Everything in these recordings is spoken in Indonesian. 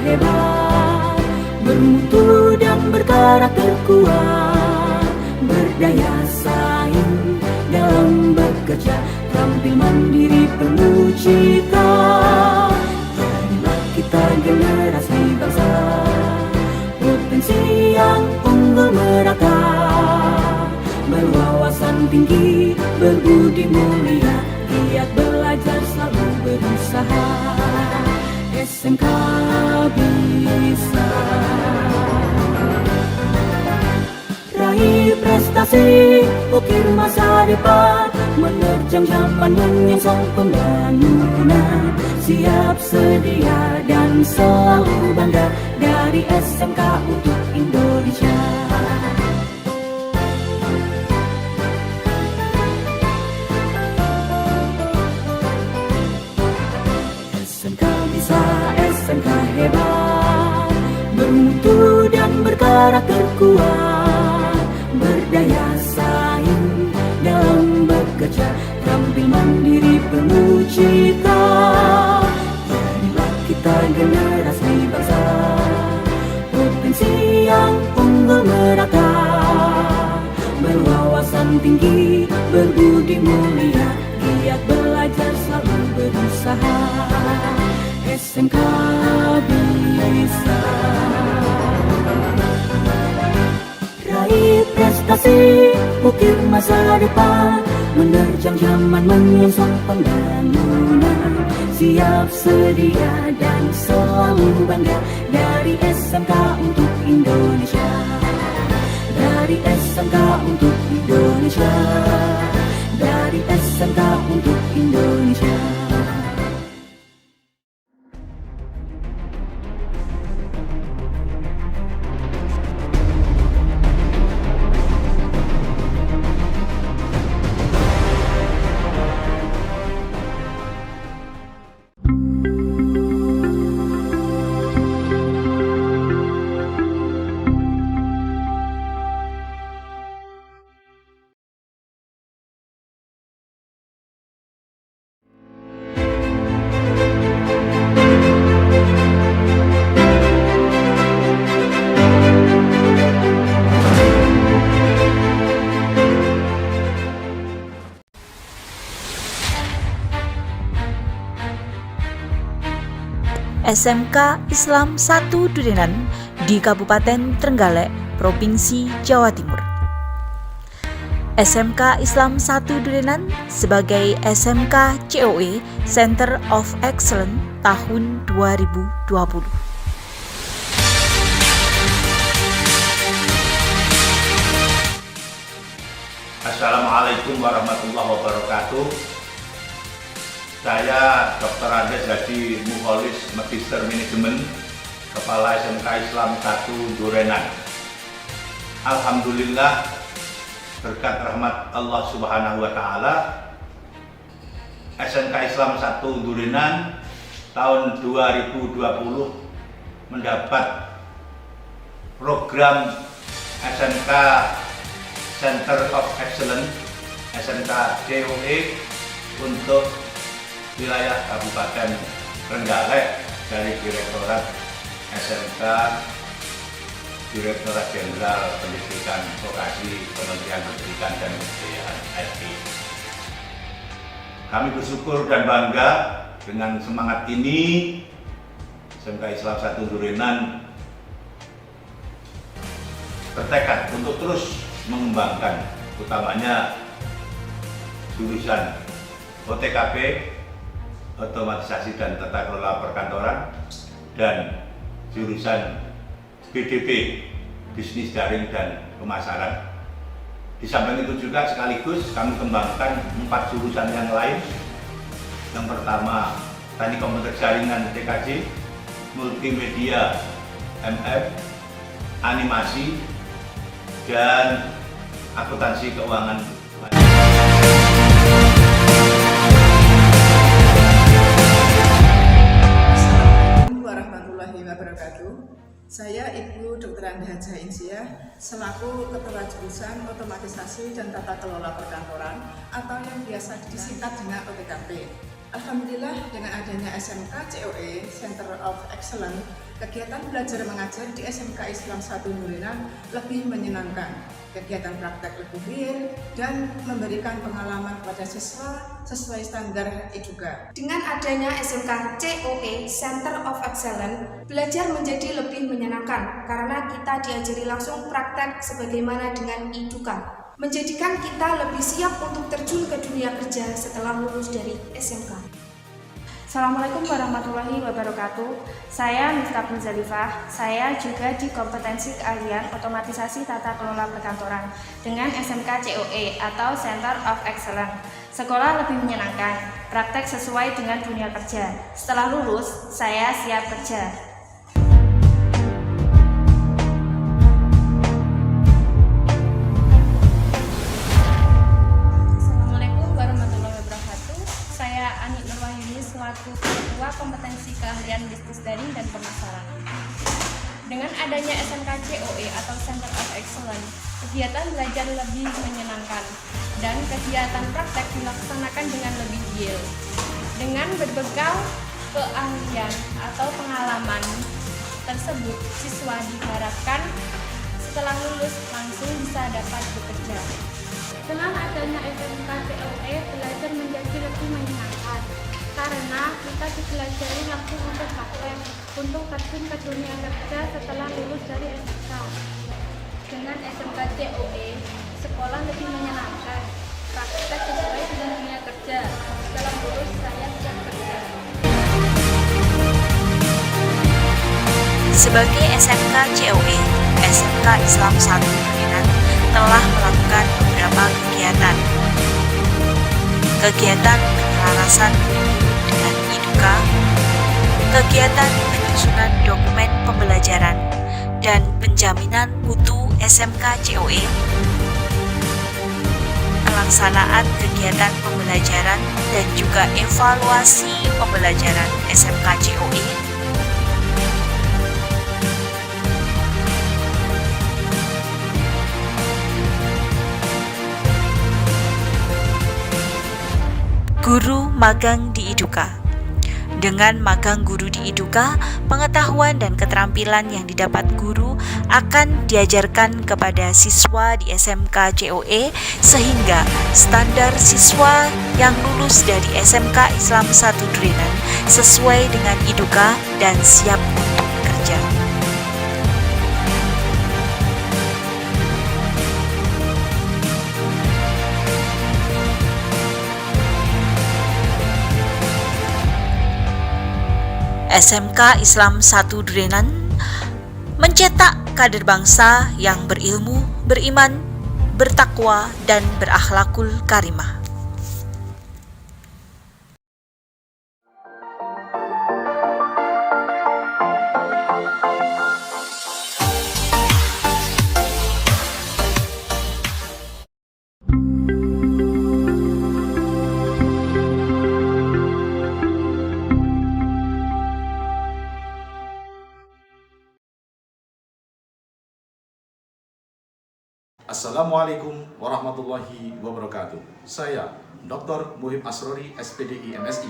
hebat, bermutu dan berkarakter kuat, berdaya saing dalam bekerja, tampil mandiri penuh cita. Jadilah kita generasi bangsa, potensi yang unggul merata, berwawasan tinggi, berbudi mulia, giat belajar, selalu berusaha. SMK bisa raih prestasi, ukir masa depan, menerjang zaman menyongsong pembangunan. Siap, sedia, dan selalu bangga, dari SMK untuk Indonesia. SMK bisa, SMK hebat, bermutu dan berkarakter kuat, berdaya saing dalam bekerja, tampil mandiri penuh cita. Jadilah kita generasi bangsa, potensi yang unggul merata, berwawasan tinggi, berbudi mulia, giat belajar, selalu berusaha. SMK bisa raih prestasi, ukir masa depan, menerjang zaman menyongsong pembangunan. Siap, sedia, dan selalu bangga, dari SMK untuk Indonesia. Dari SMK untuk Indonesia. Dari SMK untuk Indonesia. SMK Islam 1 Durenan di Kabupaten Trenggalek, Provinsi Jawa Timur. SMK Islam 1 Durenan sebagai SMK COE Center of Excellence tahun 2020. Assalamualaikum warahmatullahi wabarakatuh. Saya Dr. Andes Hadi Mukholis, Magister Manajemen, Kepala SMK Islam 1 Durenan. Alhamdulillah, berkat rahmat Allah Subhanahu wa Ta'ala, SMK Islam 1 Durenan tahun 2020 mendapat program SMK Center of Excellence SMK COE untuk wilayah Kabupaten Trenggalek dari Direktorat SMK Direktorat Jenderal Pendidikan Vokasi Kementerian Pendidikan dan Kebudayaan RI. Kami bersyukur dan bangga dengan semangat ini. SMK Islam 1 Durenan bertekad untuk terus mengembangkan utamanya jurusan OTKP, otomatisasi dan tata kelola perkantoran, dan jurusan BDP, bisnis daring dan pemasaran. Di samping itu juga sekaligus kami kembangkan 4 jurusan yang lain. Yang pertama, teknik komputer jaringan TKJ, multimedia MF, animasi, dan akuntansi keuangan. Saya Ibu Dr. Anda Haja Insiah, selaku Ketua Jurusan Otomatisasi dan Tata Kelola Perkantoran atau yang biasa disingkat dengan OTKP. Alhamdulillah, dengan adanya SMK COE Center of Excellence Kegiatan belajar mengajar di SMK Islam 1 Durinan lebih menyenangkan. Kegiatan praktek lebih real dan memberikan pengalaman kepada siswa sesuai standar Eduka. Dengan adanya SMK COE Center of Excellence, belajar menjadi lebih menyenangkan karena kita diajari langsung praktek sebagaimana dengan Eduka, menjadikan kita lebih siap untuk terjun ke dunia kerja setelah lulus dari SMK. Assalamualaikum warahmatullahi wabarakatuh. Saya Miftah Nuzalifah. Saya juga di kompetensi keahlian otomatisasi tata kelola perkantoran dengan SMK COE atau Center of Excellence. Sekolah lebih menyenangkan, praktek sesuai dengan dunia kerja. Setelah lulus, saya siap kerja. Selaku Ketua Kompetensi Keahlian Bisnis Daring dan Pemasaran. Dengan adanya SMK COE atau Center of Excellence, kegiatan belajar lebih menyenangkan dan kegiatan praktek dilaksanakan dengan lebih real. Dengan berbekal keahlian atau pengalaman tersebut, siswa diharapkan setelah lulus langsung bisa dapat bekerja. Dengan adanya SMK COE, belajar menjadi lebih menyenangkan karena kita dipelajari langsung untuk praktek untuk terjun ke dunia kerja setelah lulus dari SMK. Dengan SMK COE, sekolah lebih menyenangkan, praktek sesuai dengan dunia kerja. Setelah lulus, saya siap kerja. Sebagai SMK COE, SMK Islam 1 Durinan telah melakukan beberapa kegiatan. Kegiatan penyelarasan dengan Eduka, kegiatan penyusunan dokumen pembelajaran dan penjaminan mutu SMK COE, pelaksanaan kegiatan pembelajaran dan juga evaluasi pembelajaran SMK COE, guru magang di Eduka. Dengan magang guru di Eduka, pengetahuan dan keterampilan yang didapat guru akan diajarkan kepada siswa di SMK COE sehingga standar siswa yang lulus dari SMK Islam 1 Durinan sesuai dengan Eduka dan siap untuk bekerja. SMK Islam 1 Durinan mencetak kader bangsa yang berilmu, beriman, bertakwa, dan berakhlakul karimah. Assalamualaikum warahmatullahi wabarakatuh. Saya Dr. Muhib Asrori, SPDI MSI,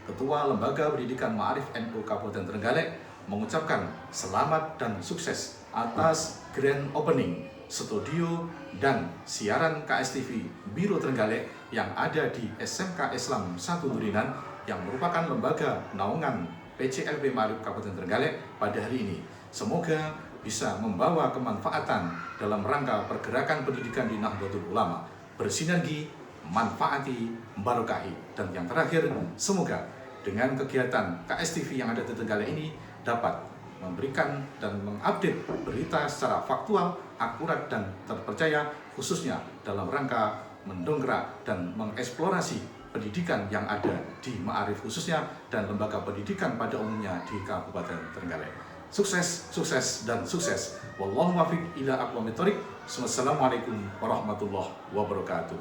Ketua Lembaga Pendidikan Ma'arif NU Kabupaten Trenggalek, mengucapkan selamat dan sukses atas Grand Opening studio dan siaran KSTV Biro Trenggalek yang ada di SMK Islam 1 Durinan yang merupakan lembaga naungan PCLB Ma'arif Kabupaten Trenggalek pada hari ini. Semoga bisa membawa kemanfaatan dalam rangka pergerakan pendidikan di Nahdlatul Ulama, bersinergi, manfaati, barokahi. Dan yang terakhir, semoga dengan kegiatan KSTV yang ada di Trenggalek ini dapat memberikan dan mengupdate berita secara faktual, akurat, dan terpercaya, khususnya dalam rangka mendongkrak dan mengeksplorasi pendidikan yang ada di Ma'arif khususnya dan lembaga pendidikan pada umumnya di Kabupaten Trenggalek. Sukses, sukses, dan sukses. Wallahu muwaffiq ila aqwamit thoriq. Wassalamualaikum warahmatullahi wabarakatuh.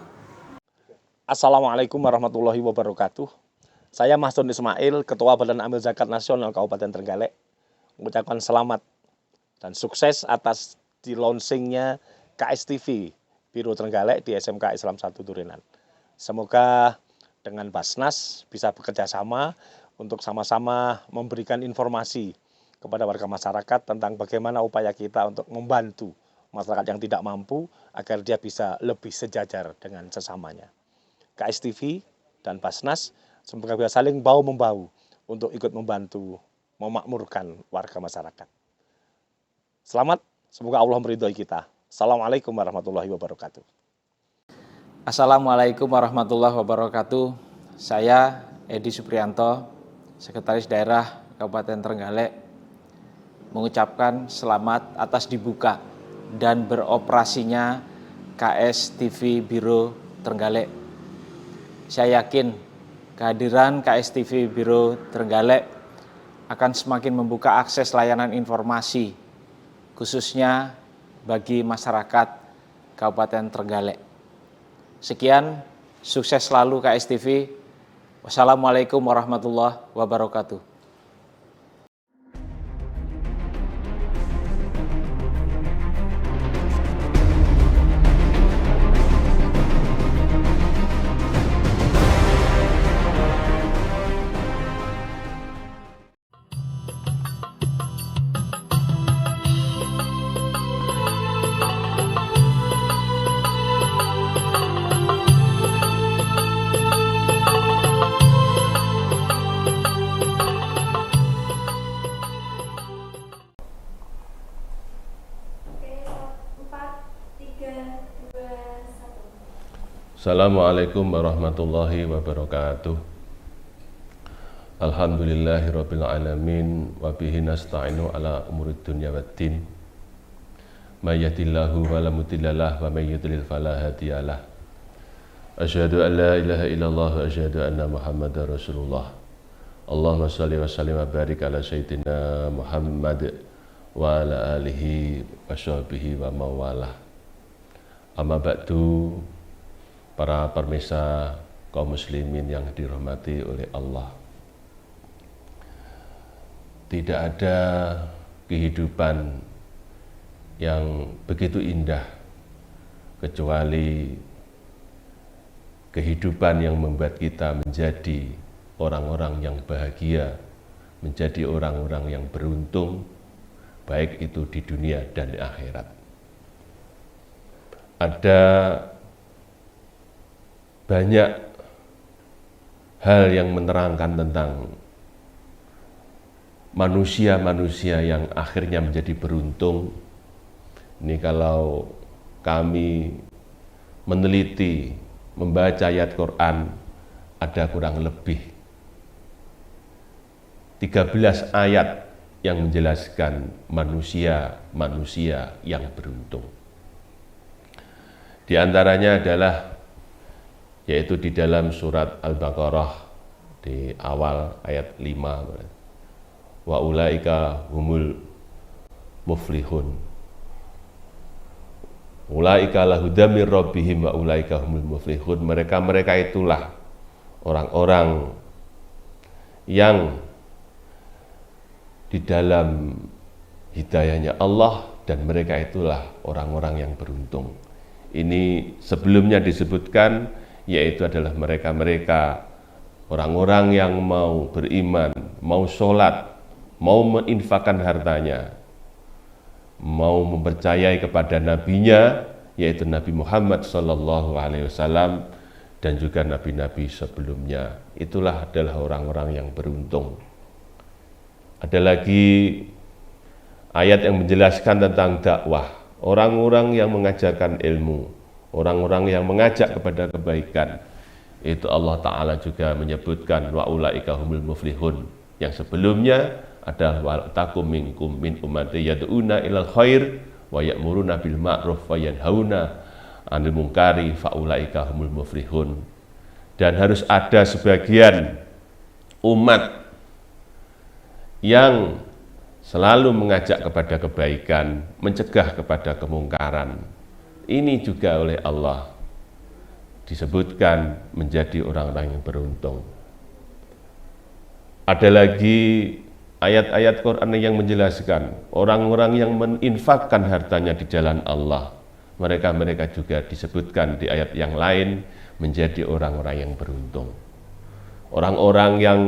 Assalamualaikum warahmatullahi wabarakatuh. Saya Mastur Ismail, Ketua Badan Amil Zakat Nasional Kabupaten Trenggalek, mengucapkan selamat dan sukses atas di launchingnya KSTV Biro Trenggalek di SMK Islam 1 Durinan. Semoga dengan Basnas bisa bekerja sama untuk sama-sama memberikan informasi kepada warga masyarakat tentang bagaimana upaya kita untuk membantu masyarakat yang tidak mampu agar dia bisa lebih sejajar dengan sesamanya. KSTV dan Basnas semoga bisa saling bahu-membahu untuk ikut membantu memakmurkan warga masyarakat. Selamat, semoga Allah meridhoi kita. Assalamualaikum warahmatullahi wabarakatuh. Assalamualaikum warahmatullahi wabarakatuh. Saya Edi Supriyanto, Sekretaris Daerah Kabupaten Trenggalek, mengucapkan selamat atas dibuka dan beroperasinya KSTV Biro Trenggalek. Saya yakin kehadiran KSTV Biro Trenggalek akan semakin membuka akses layanan informasi, khususnya bagi masyarakat Kabupaten Trenggalek. Sekian, sukses selalu KSTV. Wassalamualaikum warahmatullahi wabarakatuh. Assalamualaikum warahmatullahi wabarakatuh. Alhamdulillahirabbil alamin wa bihi nasta'inu ala umurid dunya waddin. May yahdihillahu fala mudhillalah wa may yudlil fala hadiyalah. Asyhadu an la ilaha illallah wa asyhadu anna Muhammadar Rasulullah. Allahumma shalli wa sallim wa barik ala sayyidina Muhammad wa ala alihi wa sahbihi wa mawalah. Amma ba'du. Para pemirsa kaum muslimin yang dirahmati oleh Allah. Tidak ada kehidupan yang begitu indah kecuali kehidupan yang membuat kita menjadi orang-orang yang bahagia, menjadi orang-orang yang beruntung, baik itu di dunia dan di akhirat. Ada banyak hal yang menerangkan tentang manusia-manusia yang akhirnya menjadi beruntung. Ini kalau kami meneliti, membaca ayat Quran, ada kurang lebih 13 ayat yang menjelaskan manusia-manusia yang beruntung. Di antaranya adalah yaitu di dalam surat Al-Baqarah di awal ayat 5. Wa ulaika humul muflihun. Ulaika lahudam mir rabbihim wa ulaika humul muflihun. Mereka itulah orang-orang yang di dalam hidayahnya Allah, dan mereka itulah orang-orang yang beruntung. Ini sebelumnya disebutkan, yaitu adalah mereka-mereka orang-orang yang mau beriman, mau sholat, mau menginfakkan hartanya, mau mempercayai kepada nabinya, yaitu Nabi Muhammad SAW, dan juga nabi-nabi sebelumnya. Itulah adalah orang-orang yang beruntung. Ada lagi ayat yang menjelaskan tentang dakwah, orang-orang yang mengajarkan ilmu, orang-orang yang mengajak kepada kebaikan. Itu Allah Ta'ala juga menyebutkan wa ulaika humul muflihun. Yang sebelumnya adalah wa takum minkum min ummati yad'una ilal khair wa ya'muruna bil ma'ruf wa yanhauna 'anil munkari fa ulaika humul muflihun. Dan harus ada sebagian umat yang selalu mengajak kepada kebaikan, mencegah kepada kemungkaran. Ini juga oleh Allah disebutkan menjadi orang-orang yang beruntung. Ada lagi ayat-ayat Quran yang menjelaskan orang-orang yang menginfakkan hartanya di jalan Allah. Mereka juga disebutkan di ayat yang lain menjadi orang-orang yang beruntung. Orang-orang yang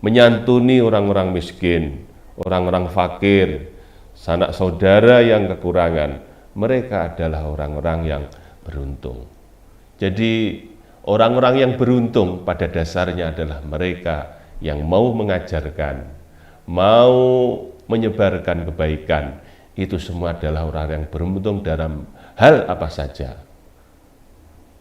menyantuni orang-orang miskin, orang-orang fakir, sanak saudara yang kekurangan, mereka adalah orang-orang yang beruntung. Jadi orang-orang yang beruntung pada dasarnya adalah mereka yang mau mengajarkan, mau menyebarkan kebaikan. Itu semua adalah orang yang beruntung dalam hal apa saja.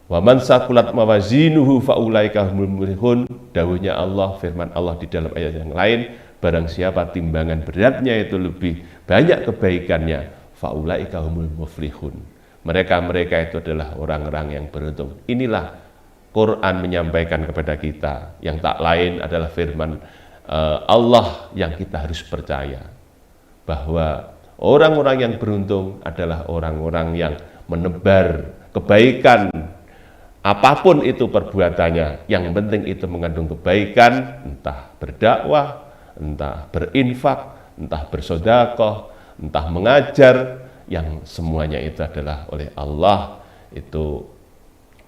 Wa man saqulat mawazinuhu faulaika humul muflihun. Dawuhnya Allah, firman Allah di dalam ayat yang lain, barang siapa timbangan beratnya itu lebih banyak kebaikannya, faulaika humul muflihun. Mereka itu adalah orang-orang yang beruntung. Inilah Quran menyampaikan kepada kita, yang tak lain adalah firman Allah yang kita harus percaya, bahwa orang-orang yang beruntung adalah orang-orang yang menebar kebaikan. Apapun itu perbuatannya, yang penting itu mengandung kebaikan, entah berdakwah, entah berinfak, entah bersedekah, entah mengajar, yang semuanya itu adalah oleh Allah itu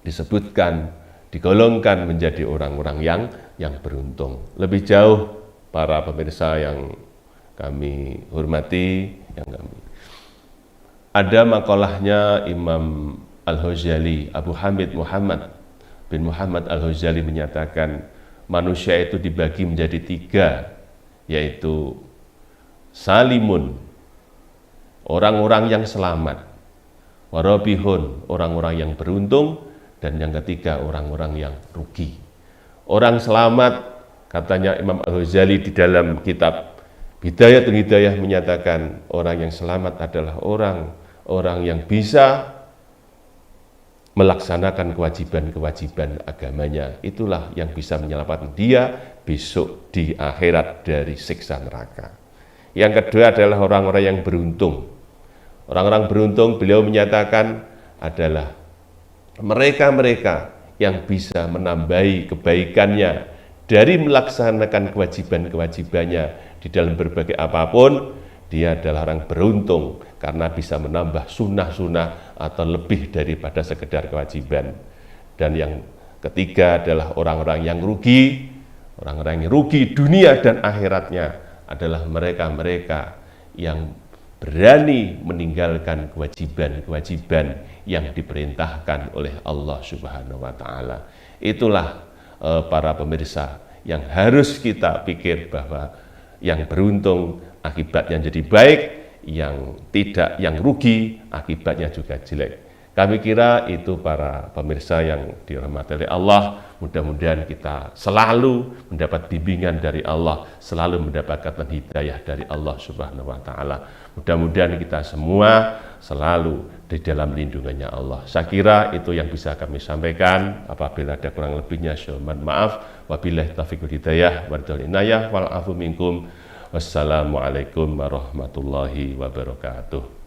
disebutkan, digolongkan menjadi orang-orang yang beruntung. Lebih jauh para pemirsa yang kami hormati, ada makalahnya Imam Al-Ghazali, Abu Hamid Muhammad bin Muhammad Al-Ghazali menyatakan manusia itu dibagi menjadi 3, yaitu salimun, orang-orang yang selamat, warabihun, orang-orang yang beruntung, dan yang ketiga orang-orang yang rugi. Orang selamat, katanya Imam Al-Ghazali di dalam kitab Bidayatul Hidayah menyatakan orang yang selamat adalah orang yang bisa melaksanakan kewajiban-kewajiban agamanya. Itulah yang bisa menyelamatkan dia besok di akhirat dari siksa neraka. Yang kedua adalah orang-orang yang beruntung. Orang-orang beruntung, beliau menyatakan, adalah mereka-mereka yang bisa menambahi kebaikannya dari melaksanakan kewajiban-kewajibannya di dalam berbagai apapun. Dia adalah orang beruntung karena bisa menambah sunnah-sunnah atau lebih daripada sekedar kewajiban. Dan yang ketiga adalah orang-orang yang rugi. Orang-orang yang rugi dunia dan akhiratnya adalah mereka-mereka yang berani meninggalkan kewajiban-kewajiban yang diperintahkan oleh Allah Subhanahu wa Ta'ala. Itulah para pemirsa yang harus kita pikir, bahwa yang beruntung akibatnya jadi baik, yang rugi akibatnya juga jelek. Kami kira itu para pemirsa yang dirahmati oleh Allah. Mudah-mudahan kita selalu mendapat bimbingan dari Allah, selalu mendapatkan hidayah dari Allah Subhanahu wa Ta'ala. Mudah-mudahan kita semua selalu di dalam lindungannya Allah. Saya kira itu yang bisa kami sampaikan. Apabila ada kurang lebihnya, mohon maaf. Wabillahi taufiq wal hidayah, wal inayah, wal afu minkum. Wassalamualaikum warahmatullahi wabarakatuh.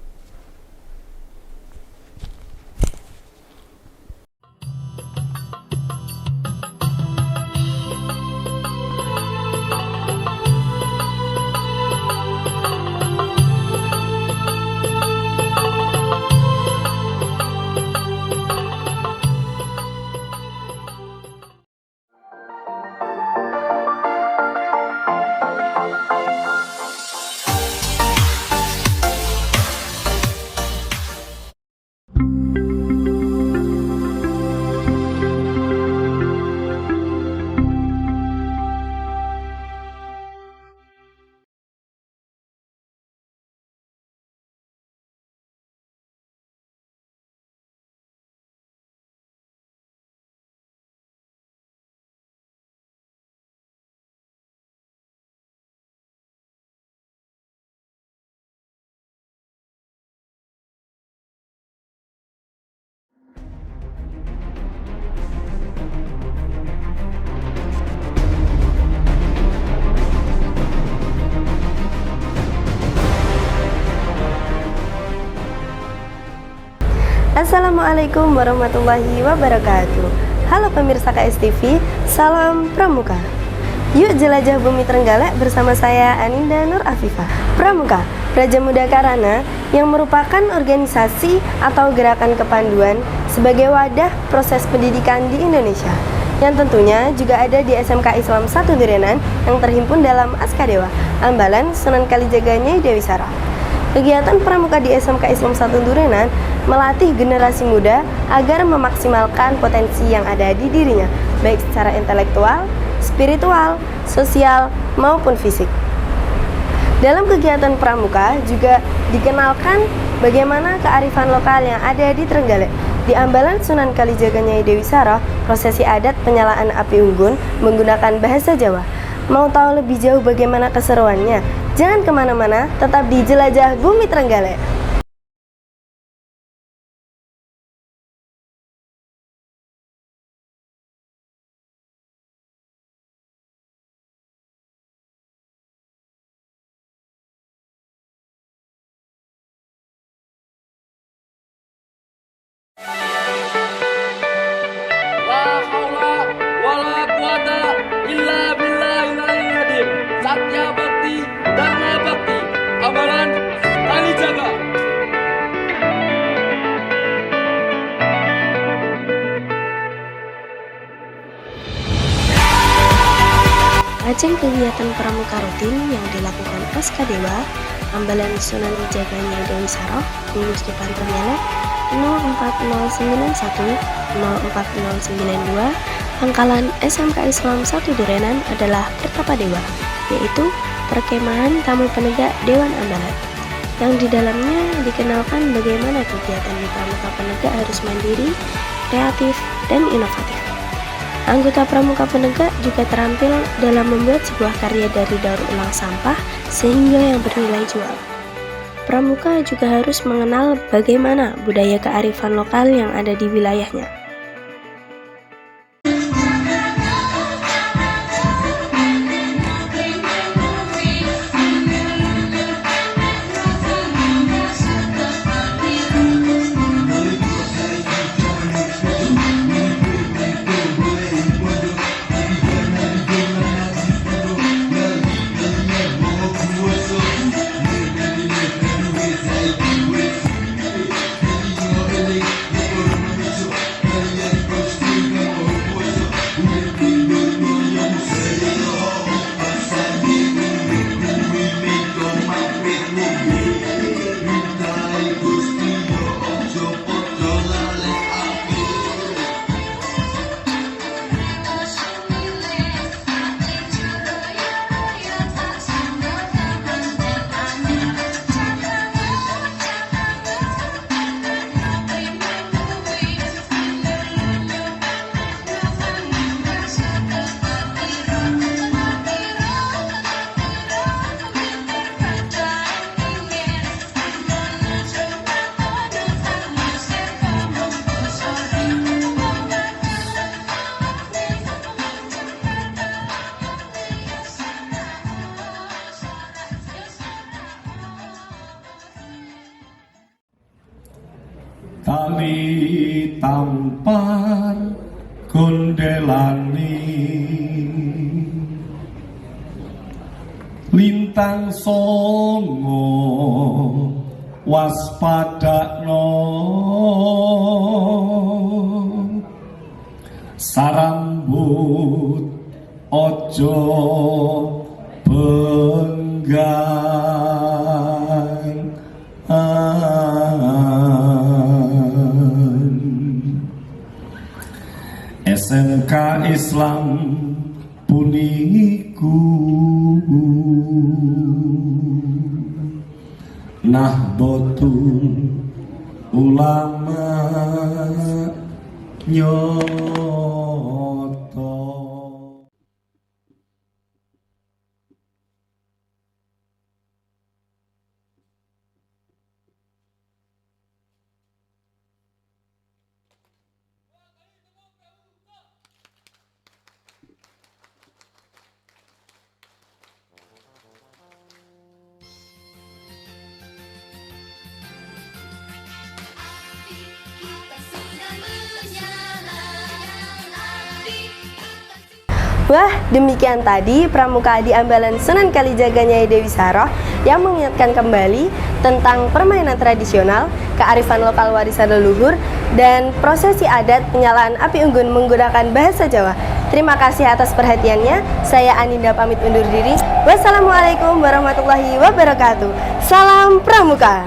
Assalamualaikum warahmatullahi wabarakatuh. Halo pemirsa KSTV, salam Pramuka. Yuk jelajah bumi Trenggalek bersama saya Aninda Nur Afifah. Pramuka, Praja Muda Karana, yang merupakan organisasi atau gerakan kepanduan sebagai wadah proses pendidikan di Indonesia. yang tentunya juga ada di SMK Islam 1 Durenan yang terhimpun dalam Askadewa, Ambalan, Sunan Kalijaga Nyai Dewi Sarah. Kegiatan pramuka di SMK Islam 1 Durenan melatih generasi muda agar memaksimalkan potensi yang ada di dirinya, baik secara intelektual, spiritual, sosial, maupun fisik. Dalam kegiatan pramuka juga dikenalkan bagaimana kearifan lokal yang ada di Trenggalek. Di Ambalan Sunan Kalijaga Nyai Dewi Sarah, prosesi adat penyalaan api unggun menggunakan bahasa Jawa. Mau tahu lebih jauh bagaimana keseruannya? Jangan kemana-mana, tetap di Jelajah Bumi Trenggalek. Satya Bakti, Dharma Bakti, Ambalan Kalijaga. Ajang kegiatan pramuka rutin yang dilakukan Askadewa, Ambalan Sunan Kalijaga Nyai Dewi Sarah, Gugus Depan Trenggalek 04091 04092, pangkalan SMK Islam 1 Durenan adalah Pertapa Dewa, yaitu perkemahan tamu penegak Dewan Ambalan, yang di dalamnya dikenalkan bagaimana kegiatan di pramuka penegak harus mandiri, kreatif, dan inovatif. Anggota pramuka penegak juga terampil dalam membuat sebuah karya dari daur ulang sampah sehingga yang bernilai jual. Pramuka juga harus mengenal bagaimana budaya kearifan lokal yang ada di wilayahnya. Tali tampar gondelani, lintang songo waspadakno, sarambut ojo benggang. SMK Islam puniku Nahdlatul Ulama nyoto. Wah, demikian tadi pramuka di Ambalan Sunan Kalijaga Nyai Dewi Sarah yang mengingatkan kembali tentang permainan tradisional, kearifan lokal warisan leluhur, dan prosesi adat penyalaan api unggun menggunakan bahasa Jawa. Terima kasih atas perhatiannya. Saya Aninda pamit undur diri. Wassalamualaikum warahmatullahi wabarakatuh. Salam Pramuka.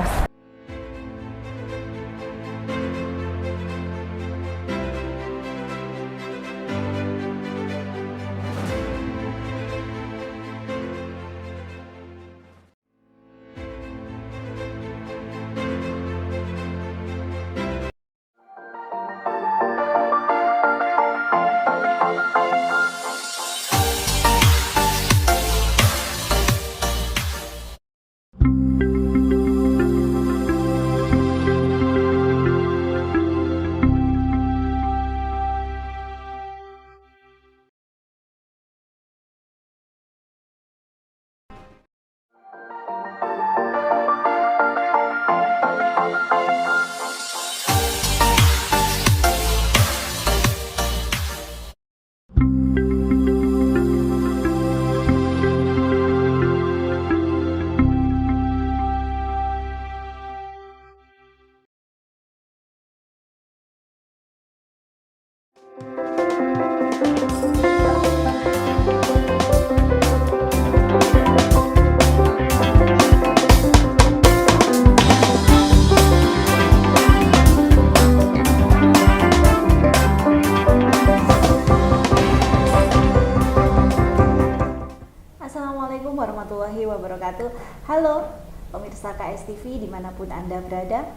Assalamualaikum warahmatullahi wabarakatuh. Halo pemirsa KSTV dimanapun Anda berada.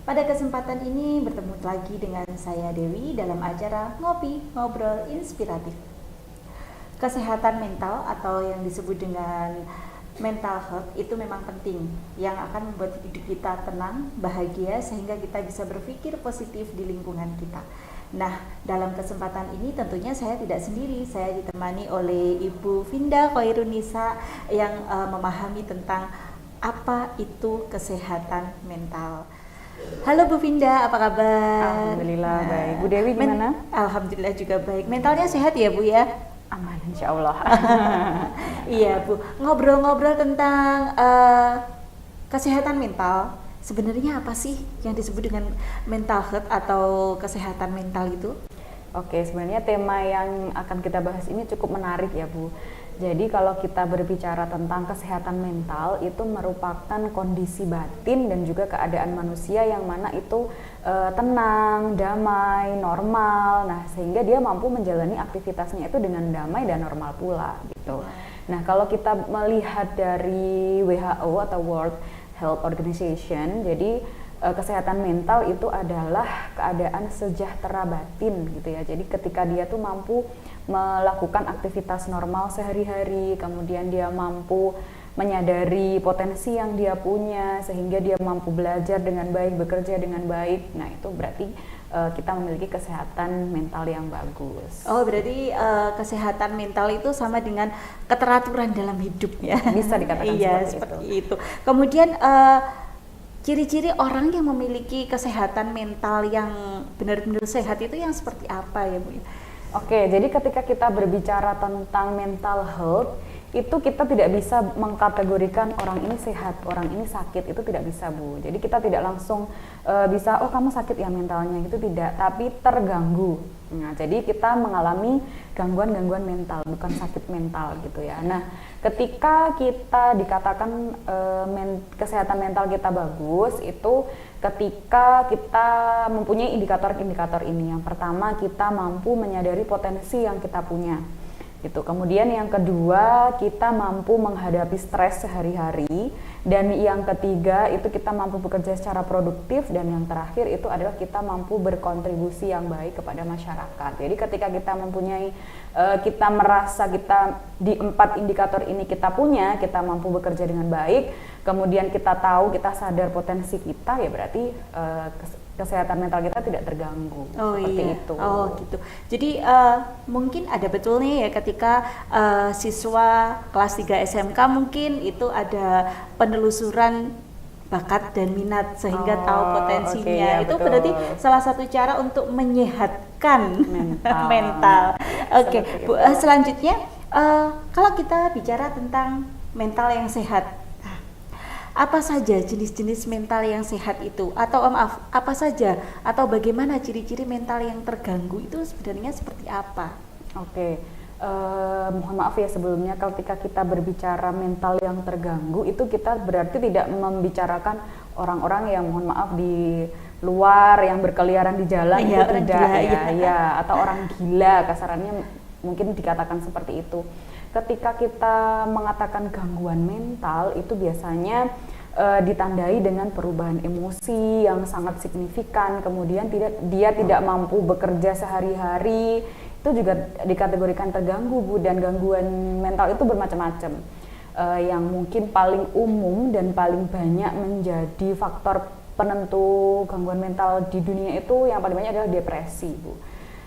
Pada kesempatan ini bertemu lagi dengan saya Dewi dalam acara Ngopi Ngobrol Inspiratif. Kesehatan mental atau yang disebut dengan mental health itu memang penting, yang akan membuat hidup kita tenang, bahagia, sehingga kita bisa berpikir positif di lingkungan kita. Nah, dalam kesempatan ini tentunya saya tidak sendiri, saya ditemani oleh Ibu Vinda Khairunisa yang memahami tentang apa itu kesehatan mental. Halo Bu Vinda, apa kabar? Alhamdulillah baik. Bu Dewi gimana? Alhamdulillah juga baik. Mentalnya sehat ya Bu ya? Aman, insya Allah. Iya Bu, ngobrol-ngobrol tentang kesehatan mental. Sebenarnya apa sih yang disebut dengan mental health atau kesehatan mental itu? Oke, sebenarnya tema yang akan kita bahas ini cukup menarik ya Bu. Jadi kalau kita berbicara tentang kesehatan mental, itu merupakan kondisi batin dan juga keadaan manusia yang mana itu tenang, damai, normal. Nah, sehingga dia mampu menjalani aktivitasnya itu dengan damai dan normal pula gitu. Nah, kalau kita melihat dari WHO atau World Health Organization, jadi kesehatan mental itu adalah keadaan sejahtera batin gitu ya. Jadi ketika dia tuh mampu melakukan aktivitas normal sehari-hari, kemudian dia mampu menyadari potensi yang dia punya sehingga dia mampu belajar dengan baik, bekerja dengan baik. Nah, itu berarti kita memiliki kesehatan mental yang bagus. Oh, berarti kesehatan mental itu sama dengan keteraturan dalam hidup ya? Bisa dikatakan seperti itu. Kemudian ciri-ciri orang yang memiliki kesehatan mental yang benar-benar sehat itu yang seperti apa ya Bu? Oke, jadi ketika kita berbicara tentang mental health, itu kita tidak bisa mengkategorikan orang ini sehat, orang ini sakit, itu tidak bisa Bu. Jadi kita tidak langsung bisa, oh kamu sakit ya mentalnya, itu tidak, tapi terganggu. Nah, jadi kita mengalami gangguan-gangguan mental, bukan sakit mental gitu ya. Nah, ketika kita dikatakan kesehatan mental kita bagus, itu ketika kita mempunyai indikator-indikator ini. Yang pertama, kita mampu menyadari potensi yang kita punya. Gitu. Kemudian yang kedua, kita mampu menghadapi stres sehari-hari, dan yang ketiga itu kita mampu bekerja secara produktif, dan yang terakhir itu adalah kita mampu berkontribusi yang baik kepada masyarakat. Jadi ketika kita mempunyai, kita merasa kita di 4 indikator ini kita punya, kita mampu bekerja dengan baik, kemudian kita tahu, kita sadar potensi kita, ya berarti kesehatan mental kita tidak terganggu. Seperti itu. Oh gitu. Jadi mungkin ada betulnya ya ketika siswa kelas 3 SMK mungkin itu ada penelusuran bakat dan minat sehingga tahu potensinya. Itu betul. Berarti salah satu cara untuk menyehatkan mental. Oke, Bu, selanjutnya kalau kita bicara tentang mental yang sehat, apa saja jenis-jenis mental yang sehat itu? Atau maaf, apa saja atau bagaimana ciri-ciri mental yang terganggu itu sebenarnya seperti apa? Oke. Mohon maaf ya sebelumnya, ketika kita berbicara mental yang terganggu itu kita berarti tidak membicarakan orang-orang yang mohon maaf di luar yang berkeliaran di jalan, itu tidak ya, atau orang gila, kasarannya mungkin dikatakan seperti itu. Ketika kita mengatakan gangguan mental itu biasanya ditandai dengan perubahan emosi yang sangat signifikan, kemudian dia tidak mampu bekerja sehari-hari, itu juga dikategorikan terganggu, Bu. Dan gangguan mental itu bermacam-macam. Yang mungkin paling umum dan paling banyak menjadi faktor penentu gangguan mental di dunia itu yang paling banyak adalah depresi, Bu.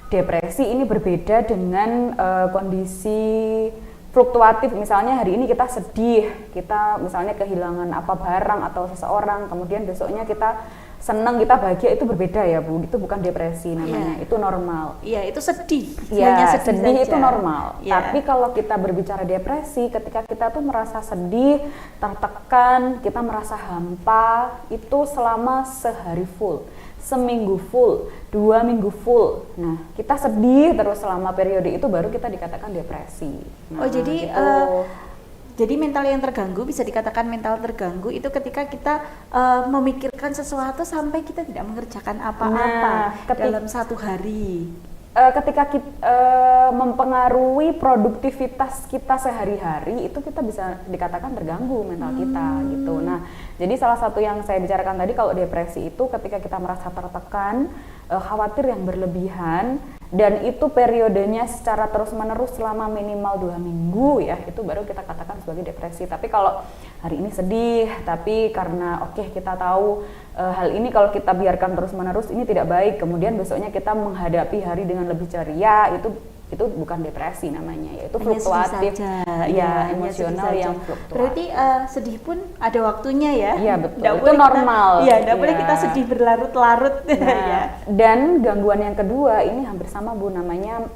Depresi ini berbeda dengan kondisi fluktuatif. Misalnya hari ini kita sedih, kita misalnya kehilangan apa barang atau seseorang, kemudian besoknya kita senang, kita bahagia, itu berbeda ya, Bu. Itu bukan depresi namanya, itu normal. Iya, itu sedih. Ya, sedih itu normal. Tapi kalau kita berbicara depresi, ketika kita tuh merasa sedih, tertekan, kita merasa hampa, itu selama sehari full, seminggu full, 2 minggu full. Nah, kita sedih terus selama periode itu baru kita dikatakan depresi. Nah, jadi mental yang terganggu bisa dikatakan mental terganggu itu ketika kita memikirkan sesuatu sampai kita tidak mengerjakan apa-apa dalam satu hari. Ketika kita mempengaruhi produktivitas kita sehari-hari, itu kita bisa dikatakan terganggu mental kita gitu. Nah, jadi salah satu yang saya bicarakan tadi, kalau depresi itu ketika kita merasa tertekan, khawatir yang berlebihan, dan itu periodenya secara terus-menerus selama minimal 2 minggu ya, itu baru kita katakan sebagai depresi. Tapi kalau hari ini sedih, tapi karena kita tahu hal ini kalau kita biarkan terus-menerus ini tidak baik, kemudian besoknya kita menghadapi hari dengan lebih ceria, itu bukan depresi namanya, yaitu fluktuatif, emosional yang fluktuatif. Berarti sedih pun ada waktunya ya? Iya betul, itu normal. Tidak boleh kita sedih berlarut-larut. Nah, dan gangguan yang kedua ini hampir sama, Bu, namanya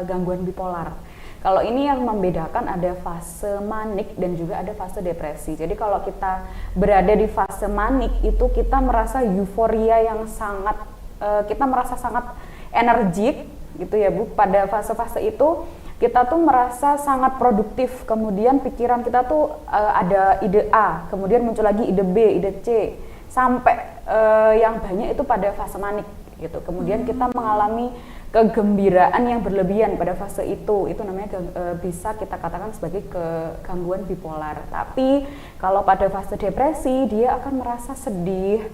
gangguan bipolar. Kalau ini yang membedakan ada fase manik dan juga ada fase depresi. Jadi kalau kita berada di fase manik itu kita merasa euforia yang sangat, kita merasa sangat energik gitu ya, Bu. Pada fase-fase itu kita tuh merasa sangat produktif, kemudian pikiran kita tuh ada ide A, kemudian muncul lagi ide B, ide C, sampai yang banyak itu pada fase manik gitu. Kemudian kita mengalami kegembiraan yang berlebihan pada fase itu namanya bisa kita katakan sebagai gangguan bipolar. Tapi kalau pada fase depresi dia akan merasa sedih,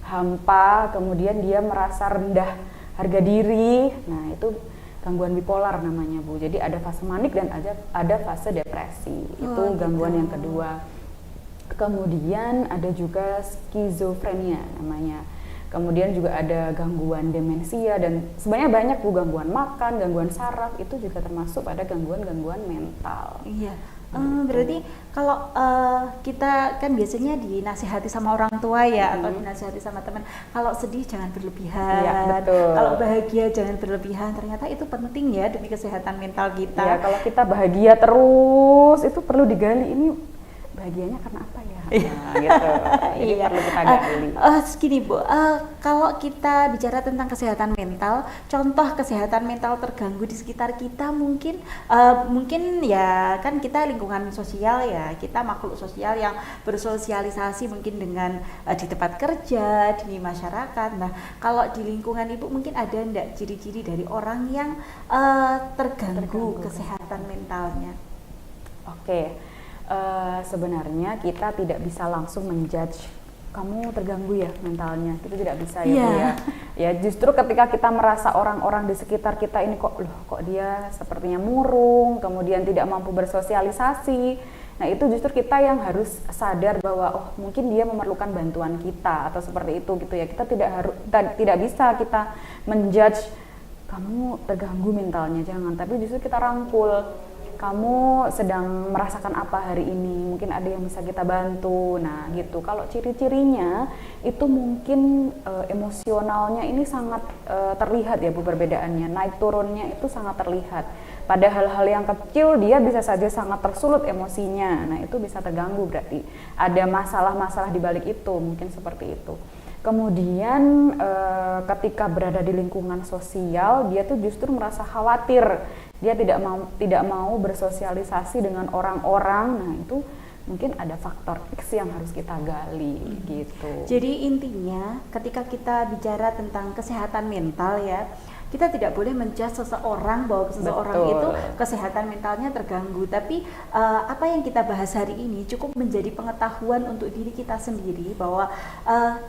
hampa, kemudian dia merasa rendah harga diri. Nah, itu gangguan bipolar namanya, Bu. Jadi ada fase manik dan ada fase depresi. Itu gangguan yang kedua. Kemudian ada juga skizofrenia namanya. Kemudian juga ada gangguan demensia, dan sebenarnya banyak, Bu, gangguan makan, gangguan saraf, itu juga termasuk pada gangguan-gangguan mental. Iya. Berarti kalau kita kan biasanya dinasihati sama orang tua ya, atau dinasihati sama teman, kalau sedih jangan berlebihan, kalau bahagia jangan berlebihan. Ternyata itu penting ya demi kesehatan mental kita. Ya, kalau kita bahagia terus itu perlu digali, ini bahagianya karena apa ya? Nah, gitu. Jadi perlu kita gali. Segini, Bu, kalau kita bicara tentang kesehatan mental, contoh kesehatan mental terganggu di sekitar kita mungkin ya kan kita lingkungan sosial ya, kita makhluk sosial yang bersosialisasi mungkin dengan di tempat kerja, di masyarakat. Nah, kalau di lingkungan Ibu mungkin ada enggak ciri-ciri dari orang yang terganggu kesehatan mentalnya? Oke. Sebenarnya kita tidak bisa langsung menjudge kamu terganggu ya mentalnya, itu tidak bisa ya, Bu, ya. Ya justru ketika kita merasa orang-orang di sekitar kita ini kok dia sepertinya murung, kemudian tidak mampu bersosialisasi, nah itu justru kita yang harus sadar bahwa mungkin dia memerlukan bantuan kita atau seperti itu gitu ya. Kita tidak bisa kita menjudge kamu terganggu mentalnya, jangan, tapi justru kita rangkul. kamu sedang merasakan apa hari ini, mungkin ada yang bisa kita bantu. Nah gitu, kalau ciri-cirinya itu mungkin emosionalnya ini sangat terlihat ya Bu, perbedaannya, naik turunnya itu sangat terlihat. Pada hal-hal yang kecil dia bisa saja sangat tersulut emosinya, nah itu bisa terganggu, berarti ada masalah-masalah di balik itu, mungkin seperti itu. Kemudian ketika berada di lingkungan sosial, dia tuh justru merasa khawatir, dia tidak mau bersosialisasi dengan orang-orang. Nah itu mungkin ada faktor X yang harus kita gali gitu. Jadi intinya ketika kita bicara tentang kesehatan mental ya, kita tidak boleh menjudge seseorang bahwa seseorang itu kesehatan mentalnya terganggu, tapi apa yang kita bahas hari ini cukup menjadi pengetahuan untuk diri kita sendiri bahwa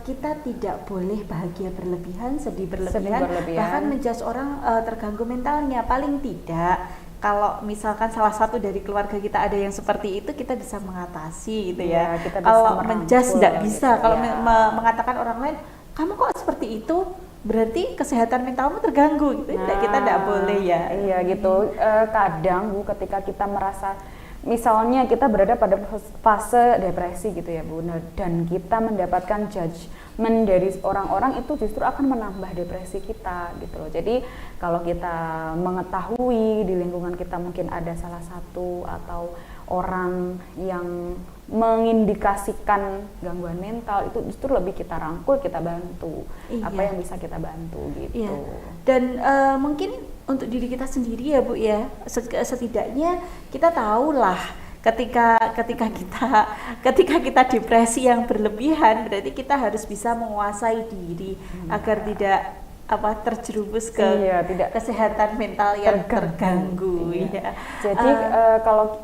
kita tidak boleh bahagia berlebihan, sedih berlebihan, bahkan menjudge orang terganggu mentalnya. Paling tidak kalau misalkan salah satu dari keluarga kita ada yang seperti itu, kita bisa mengatasi gitu ya. Kalau menjudge tidak bisa, kalau mengatakan orang lain, kamu kok seperti itu, berarti kesehatan mentalmu terganggu gitu. Kita tidak boleh ya. Iya gitu. Kadang Bu, ketika kita merasa misalnya kita berada pada fase depresi gitu ya Bu, dan kita mendapatkan judgement dari orang-orang, itu justru akan menambah depresi kita gitu loh. Jadi kalau kita mengetahui di lingkungan kita mungkin ada salah satu atau orang yang mengindikasikan gangguan mental, itu justru lebih kita rangkul, kita bantu apa yang bisa kita bantu gitu. Iya. Dan mungkin untuk diri kita sendiri ya Bu ya, setidaknya kita tahulah ketika kita depresi yang berlebihan, berarti kita harus bisa menguasai diri agar tidak terjerumus ke kesehatan mental yang terganggu. Ya. Jadi kalau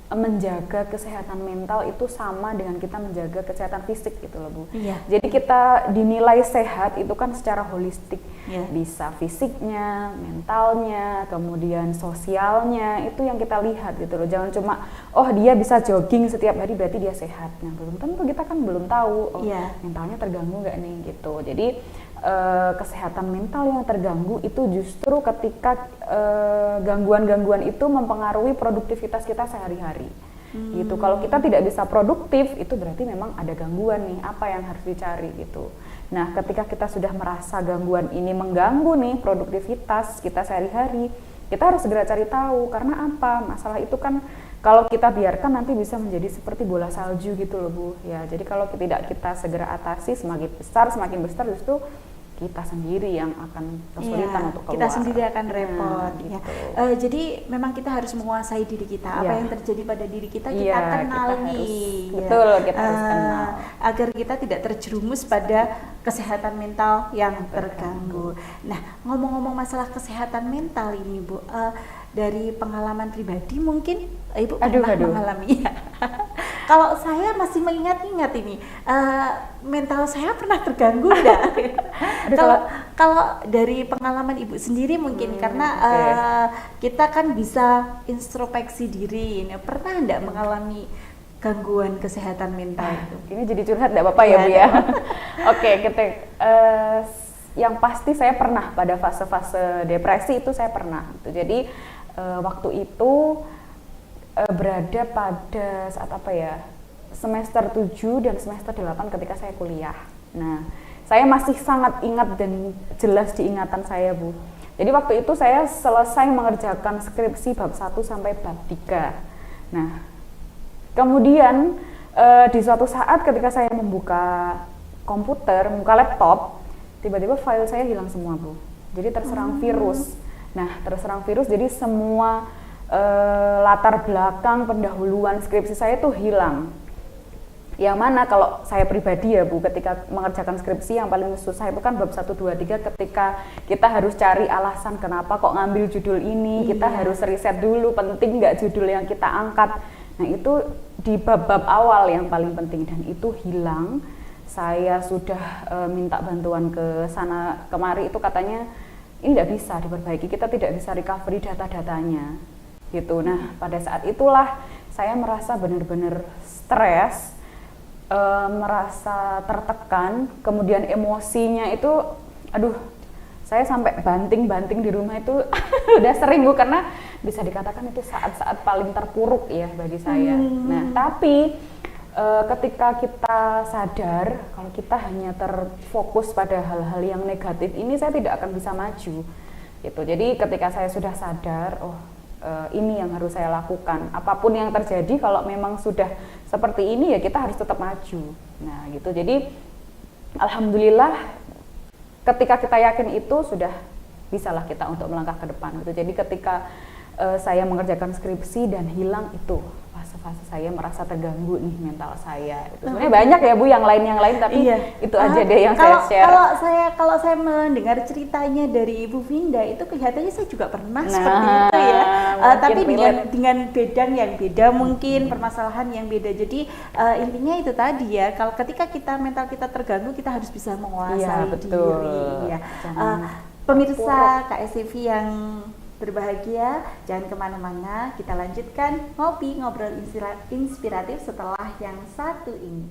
menjaga kesehatan mental itu sama dengan kita menjaga kesehatan fisik gitu loh Bu. Jadi kita dinilai sehat itu kan secara holistik, bisa fisiknya, mentalnya, kemudian sosialnya, itu yang kita lihat gitu loh. Jangan cuma dia bisa jogging setiap hari berarti dia sehat. Nah belum tentu, kita kan belum tahu mentalnya terganggu nggak nih gitu. Jadi kesehatan mental yang terganggu itu justru ketika gangguan-gangguan itu mempengaruhi produktivitas kita sehari-hari. Gitu. Kalau kita tidak bisa produktif, itu berarti memang ada gangguan nih, apa yang harus dicari gitu. Nah, ketika kita sudah merasa gangguan ini mengganggu nih produktivitas kita sehari-hari, kita harus segera cari tahu, karena apa? Masalah itu kan kalau kita biarkan nanti bisa menjadi seperti bola salju gitu loh Bu. Ya, jadi kalau tidak kita segera atasi, semakin besar justru kita sendiri yang akan kesulitan untuk keluar. Kita sendiri akan repot. Gitu. Jadi memang kita harus menguasai diri kita. Apa yang terjadi pada diri kita kenali. Kita harus kenal. Agar kita tidak terjerumus pada kesehatan mental yang terganggu. Nah, ngomong-ngomong masalah kesehatan mental ini Bu, dari pengalaman pribadi mungkin Ibu pernah mengalami ya. Kalau saya masih mengingat-ingat ini, mental saya pernah terganggu enggak? Kalau dari pengalaman Ibu sendiri mungkin karena kita kan bisa introspeksi diri. Pernah enggak mengalami gangguan kesehatan mental itu? Ini jadi curhat enggak apa-apa ya Bu ya? Oke, yang pasti saya pernah pada fase-fase depresi itu saya pernah. Jadi waktu itu berada pada saat semester 7 dan semester 8 ketika saya kuliah. Nah, saya masih sangat ingat dan jelas di ingatan saya Bu. Jadi waktu itu saya selesai mengerjakan skripsi bab 1 sampai bab 3. Nah, kemudian di suatu saat ketika saya membuka laptop, tiba-tiba file saya hilang semua Bu. Jadi terserang virus. Nah, terserang virus, jadi semua latar belakang pendahuluan skripsi saya itu hilang. Yang mana kalau saya pribadi ya Bu, ketika mengerjakan skripsi yang paling susah itu kan bab 1, 2, 3 ketika kita harus cari alasan kenapa kok ngambil judul ini, kita harus riset dulu penting nggak judul yang kita angkat. Nah itu di bab-bab awal yang paling penting, dan itu hilang. Saya sudah minta bantuan ke sana kemari, itu katanya ini tidak bisa diperbaiki, kita tidak bisa recovery data-datanya gitu. Nah pada saat itulah saya merasa benar-benar stres, merasa tertekan, kemudian emosinya itu Saya sampai banting-banting di rumah itu udah sering Bu, karena bisa dikatakan itu saat-saat paling terpuruk ya bagi saya. Nah, tapi ketika kita sadar kalau kita hanya terfokus pada hal-hal yang negatif ini, saya tidak akan bisa maju gitu. Jadi ketika saya sudah sadar, ini yang harus saya lakukan. Apapun yang terjadi, kalau memang sudah seperti ini ya kita harus tetap maju. Nah gitu. Jadi alhamdulillah ketika kita yakin itu, sudah bisalah kita untuk melangkah ke depan gitu. Jadi ketika saya mengerjakan skripsi dan hilang itu fase-fase saya merasa terganggu nih mental saya. Itu sebenarnya banyak ya Bu yang lain tapi itu aja deh yang saya share. Kalau saya mendengar ceritanya dari Ibu Vinda itu kelihatannya saya juga pernah seperti itu ya. Tapi dengan bidang yang beda, mungkin permasalahan yang beda. Jadi intinya itu tadi ya, kalau ketika mental kita terganggu, kita harus bisa menguasai diri ya. Pemirsa KSTV yang berbahagia, jangan kemana-mana, kita lanjutkan ngobrol inspiratif setelah yang satu ini.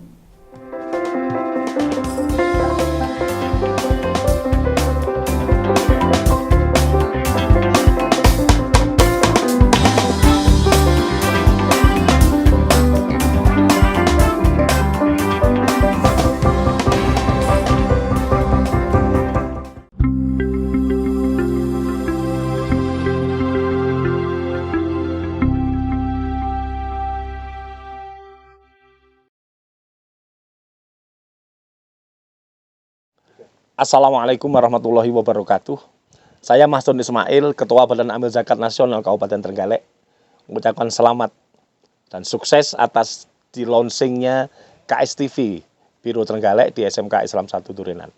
Assalamualaikum warahmatullahi wabarakatuh. Saya Mahsud Ismail, Ketua Badan Amil Zakat Nasional Kabupaten Trenggalek, mengucapkan selamat dan sukses atas di launchingnya KSTV Biro Trenggalek di SMK Islam 1 Durinan.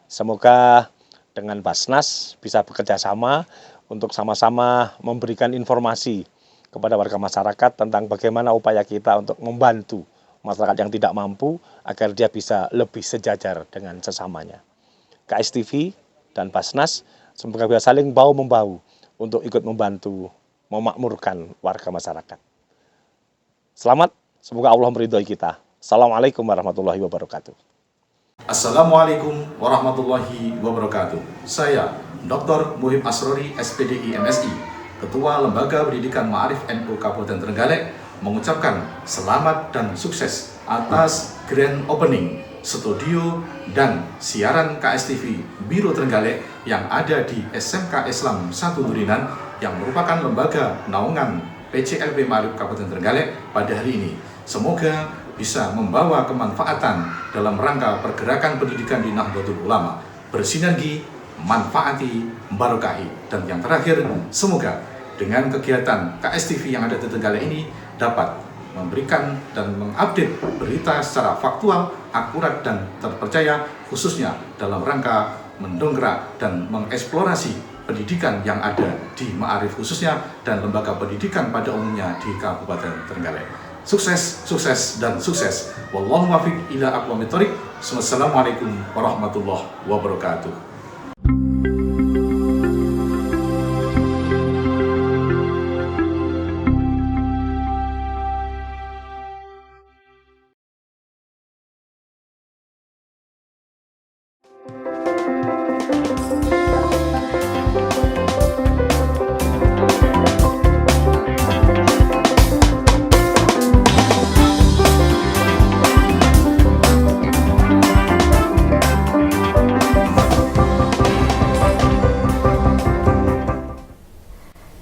Semoga dengan Basnas bisa bekerja sama untuk sama-sama memberikan informasi kepada warga masyarakat tentang bagaimana upaya kita untuk membantu masyarakat yang tidak mampu agar dia bisa lebih sejajar dengan sesamanya. KSTV dan Basnas semoga bisa saling bahu-membahu untuk ikut membantu memakmurkan warga masyarakat. Selamat, semoga Allah meridhoi kita. Assalamualaikum warahmatullahi wabarakatuh. Assalamualaikum warahmatullahi wabarakatuh. Saya Dr. Muhib Asrori, SPDI MSI, Ketua Lembaga Pendidikan Ma'arif NU Kabupaten Trenggalek, mengucapkan selamat dan sukses atas grand opening studio dan siaran KSTV Biro Trenggalek yang ada di SMK Islam 1 Durinan yang merupakan lembaga naungan PCLP Ma'arif Kabupaten Trenggalek pada hari ini. Semoga bisa membawa kemanfaatan dalam rangka pergerakan pendidikan di Nahdlatul Ulama, bersinergi, manfaati, barokahi. Dan yang terakhir, semoga dengan kegiatan KSTV yang ada di Trenggalek ini dapat memberikan dan mengupdate berita secara faktual, akurat dan terpercaya, khususnya dalam rangka mendongkrak dan mengeksplorasi pendidikan yang ada di Ma'arif khususnya dan lembaga pendidikan pada umumnya di Kabupaten Trenggalek. Sukses, sukses, dan sukses. Wallahu muwaffiq ila aqwamit thoriq. Wassalamualaikum warahmatullahi wabarakatuh.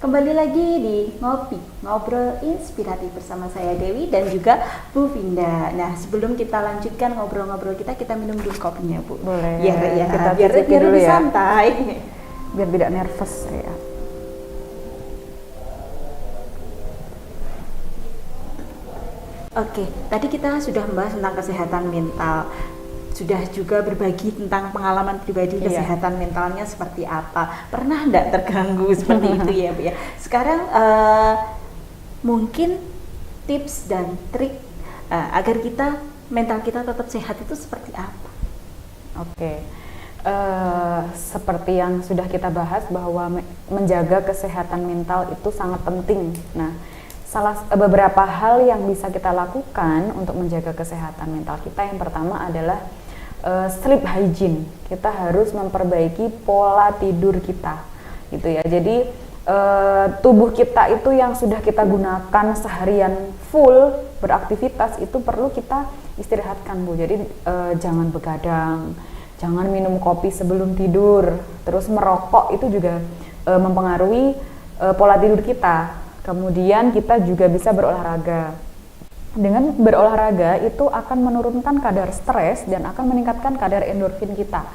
Kembali lagi di Ngobrol Inspiratif bersama saya Dewi dan juga Bu Vinda. Nah, sebelum kita lanjutkan ngobrol-ngobrol kita minum dulu kopinya, Bu. Boleh. Biar lebih santai. Biar tidak nervous ya. Oke, tadi kita sudah membahas tentang kesehatan mental. Sudah juga berbagi tentang pengalaman pribadi kesehatan mentalnya seperti apa. Pernah enggak terganggu seperti itu ya, Bu ya? Sekarang mungkin tips dan trik agar mental kita tetap sehat itu seperti apa? Oke. Seperti yang sudah kita bahas bahwa menjaga kesehatan mental itu sangat penting. Nah, beberapa hal yang bisa kita lakukan untuk menjaga kesehatan mental kita, yang pertama adalah sleep hygiene. Kita harus memperbaiki pola tidur kita, gitu ya. Jadi tubuh kita itu yang sudah kita gunakan seharian full beraktivitas itu perlu kita istirahatkan, Bu. Jadi jangan begadang, jangan minum kopi sebelum tidur, terus merokok itu juga mempengaruhi pola tidur kita. Kemudian kita juga bisa berolahraga. Dengan berolahraga itu akan menurunkan kadar stres dan akan meningkatkan kadar endorfin kita,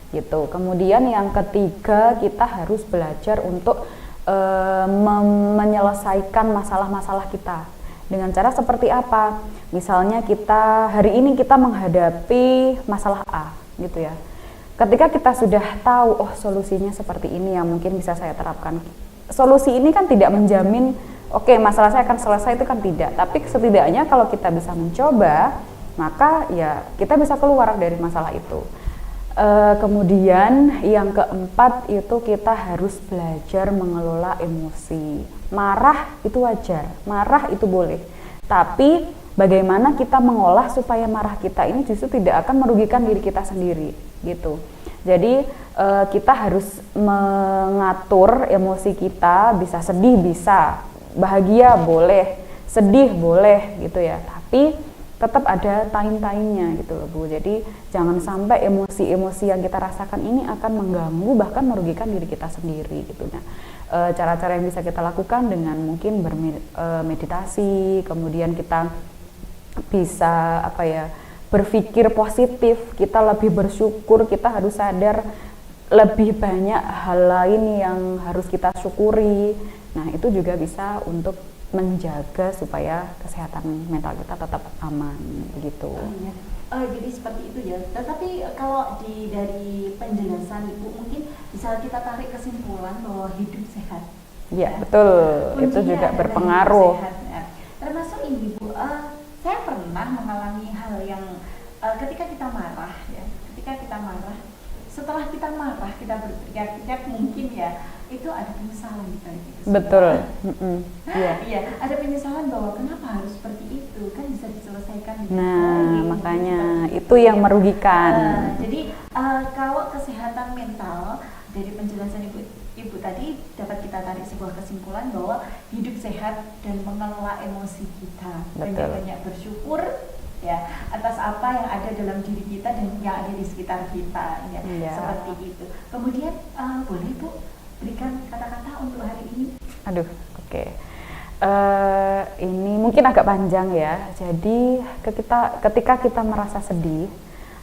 gitu. Kemudian yang ketiga, kita harus belajar untuk menyelesaikan masalah-masalah kita. Dengan cara seperti apa? Misalnya hari ini kita menghadapi masalah A, gitu ya. Ketika kita sudah tahu, oh solusinya seperti ini yang mungkin bisa saya terapkan. Solusi ini kan tidak menjamin oke, masalah saya akan selesai, itu kan tidak. Tapi setidaknya kalau kita bisa mencoba, maka ya kita bisa keluar dari masalah itu. Kemudian yang keempat itu kita harus belajar mengelola emosi. Marah itu wajar, marah itu boleh. Tapi bagaimana kita mengolah supaya marah kita ini justru tidak akan merugikan diri kita sendiri, gitu. Jadi kita harus mengatur emosi kita, bisa sedih, bisa bahagia boleh, sedih boleh, gitu ya. Tapi tetap ada time-time-nya gitu loh, Bu. Jadi jangan sampai emosi-emosi yang kita rasakan ini akan mengganggu bahkan merugikan diri kita sendiri, gitu. Nah, cara-cara yang bisa kita lakukan dengan mungkin bermeditasi, kemudian kita bisa berpikir positif, kita lebih bersyukur, kita harus sadar lebih banyak hal lain yang harus kita syukuri. Nah, itu juga bisa untuk menjaga supaya kesehatan mental kita tetap aman, begitu. Jadi seperti itu ya. Tetapi kalau dari penjelasan Ibu mungkin bisa kita tarik kesimpulan bahwa hidup sehat. Ya, betul. Itu juga berpengaruh. Termasuk ini, Bu. Saya pernah mengalami hal yang ketika kita marah, ya. Setelah kita marah, kita berteriak-teriak mungkin ya, itu ada penyesalan di balik itu. Betul. Iya, ada penyesalan bahwa kenapa harus seperti itu, kan bisa diselesaikan. Makanya itu yang merugikan. Jadi kalau kesehatan mental dari penjelasan Ibu tadi dapat kita tarik sebuah kesimpulan bahwa hidup sehat dan mengelola emosi kita, banyak-banyak bersyukur ya atas apa yang ada dalam diri kita dan yang ada di sekitar kita, ya. Seperti itu. Kemudian boleh Bu berikan kata-kata untuk hari ini? Oke. Ini mungkin agak panjang ya. Jadi ketika kita merasa sedih,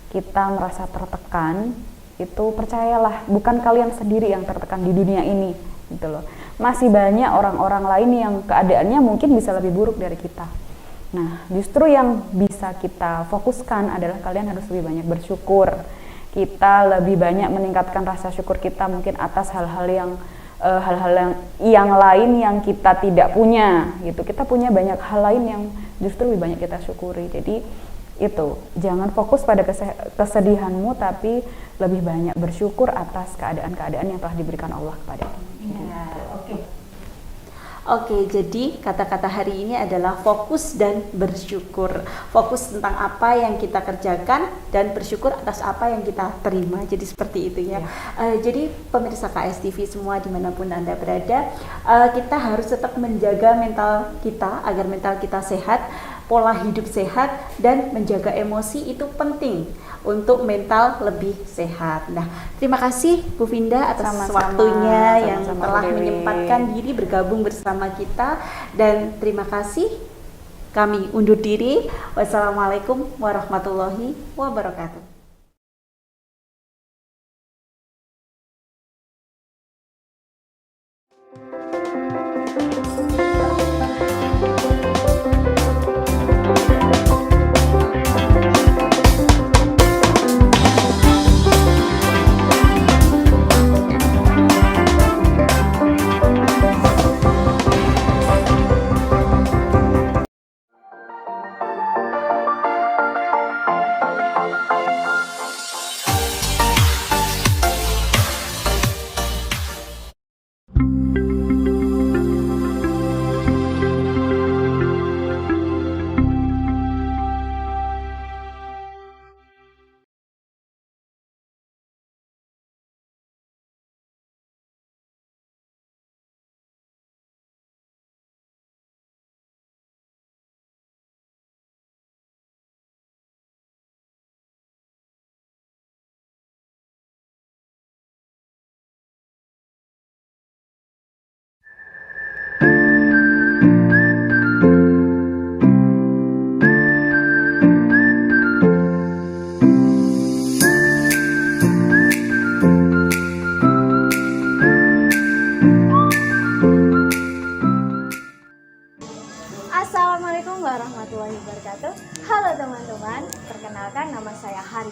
kita merasa tertekan, itu percayalah bukan kalian sendiri yang tertekan di dunia ini, gitu loh. Masih banyak orang-orang lain yang keadaannya mungkin bisa lebih buruk dari kita. Nah, justru yang bisa kita fokuskan adalah kalian harus lebih banyak bersyukur. Kita lebih banyak meningkatkan rasa syukur kita mungkin atas hal-hal yang lain yang kita tidak punya, gitu. Kita punya banyak hal lain yang justru lebih banyak kita syukuri. Jadi itu, jangan fokus pada kesedihanmu, tapi lebih banyak bersyukur atas keadaan-keadaan yang telah diberikan Allah kepada kita. Ya, Oke, jadi kata-kata hari ini adalah fokus dan bersyukur. Fokus tentang apa yang kita kerjakan dan bersyukur atas apa yang kita terima. Jadi seperti itu ya. Jadi pemirsa KSTV semua dimanapun Anda berada, kita harus tetap menjaga mental kita agar mental kita sehat, pola hidup sehat, dan menjaga emosi itu penting untuk mental lebih sehat. Nah, terima kasih Bu Vinda atas waktunya yang telah menyempatkan diri bergabung bersama kita, dan terima kasih. Kami undur diri. Wassalamualaikum warahmatullahi wabarakatuh.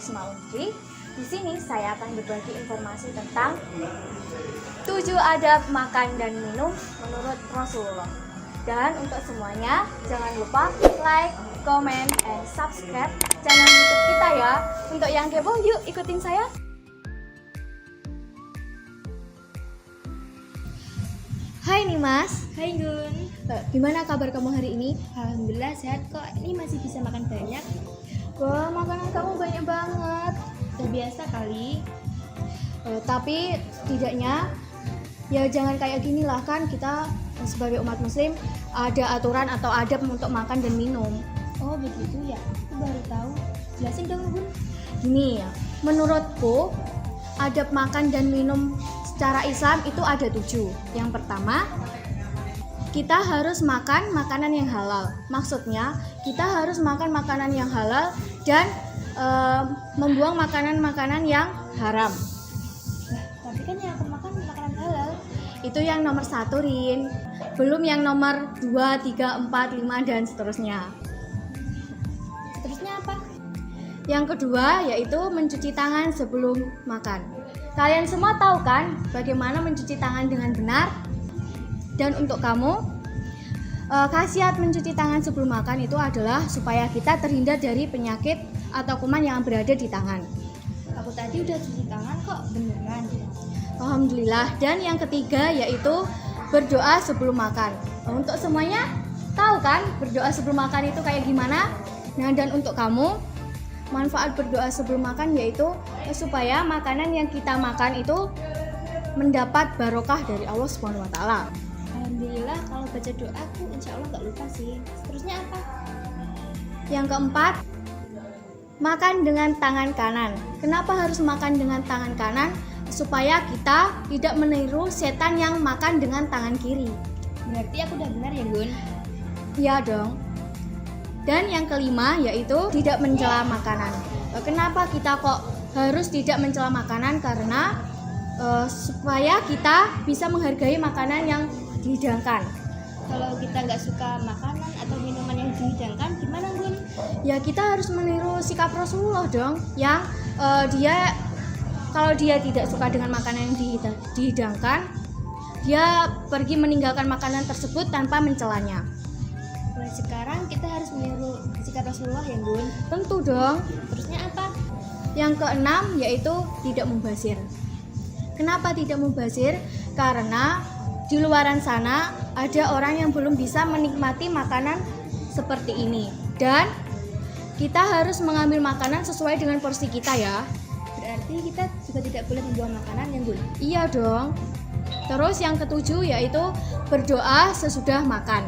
Isma Unsri. Di sini saya akan berbagi informasi tentang 7 adab makan dan minum menurut Rasulullah. Dan untuk semuanya, jangan lupa like, comment, and subscribe channel YouTube kita ya. Untuk yang kepo, yuk ikutin saya. Hai Nimas. Hai Gun. Gimana kabar kamu hari ini? Alhamdulillah sehat kok. Ini masih bisa makan banyak. Wah, makanan kamu banyak banget. Udah biasa kali. Tapi setidaknya ya jangan kayak gini lah, kan kita sebagai umat muslim ada aturan atau adab untuk makan dan minum. Oh begitu ya, aku baru tahu. Jelasin dong Bun. Gini ya, menurutku adab makan dan minum secara Islam itu ada 7. Yang pertama, kita harus makan makanan yang halal. Maksudnya kita harus makan makanan yang halal dan membuang makanan-makanan yang haram. Nah, tapi kan yang aku makan makanan halal. Itu yang nomor 1, Rin. Belum yang nomor 2, 3, 4, 5 dan seterusnya. Seterusnya apa? Yang kedua yaitu mencuci tangan sebelum makan. Kalian semua tahu kan bagaimana mencuci tangan dengan benar? Dan untuk kamu, khasiat mencuci tangan sebelum makan itu adalah supaya kita terhindar dari penyakit atau kuman yang berada di tangan. Aku tadi udah cuci tangan kok, beneran. Alhamdulillah. Dan yang ketiga yaitu berdoa sebelum makan. Untuk semuanya tahu kan berdoa sebelum makan itu kayak gimana? Nah, dan untuk kamu, manfaat berdoa sebelum makan yaitu supaya makanan yang kita makan itu mendapat barokah dari Allah Subhanahu wa taala. Alhamdulillah, kalau baca doa aku insya Allah gak lupa sih. Seterusnya apa? Yang keempat, makan dengan tangan kanan. Kenapa harus makan dengan tangan kanan? Supaya kita tidak meniru setan yang makan dengan tangan kiri. Berarti aku udah benar ya Gun? Iya dong. Dan yang kelima yaitu tidak mencela makanan. Kenapa kita kok harus tidak mencela makanan? Karena supaya kita bisa menghargai makanan yang dihidangkan. Kalau kita nggak suka makanan atau minuman yang dihidangkan, gimana Gun? Ya kita harus meniru sikap Rasulullah dong, yang kalau dia tidak suka dengan makanan yang dihidangkan, dia pergi meninggalkan makanan tersebut tanpa mencelanya. Mulai sekarang kita harus meniru sikap Rasulullah ya Gun? Tentu dong. Terusnya apa? Yang keenam yaitu tidak mubazir. Kenapa tidak mubazir? Karena di luaran sana ada orang yang belum bisa menikmati makanan seperti ini. Dan kita harus mengambil makanan sesuai dengan porsi kita ya. Berarti kita juga tidak boleh membuang makanan ya Gun? Iya dong. Terus yang ketujuh yaitu berdoa sesudah makan.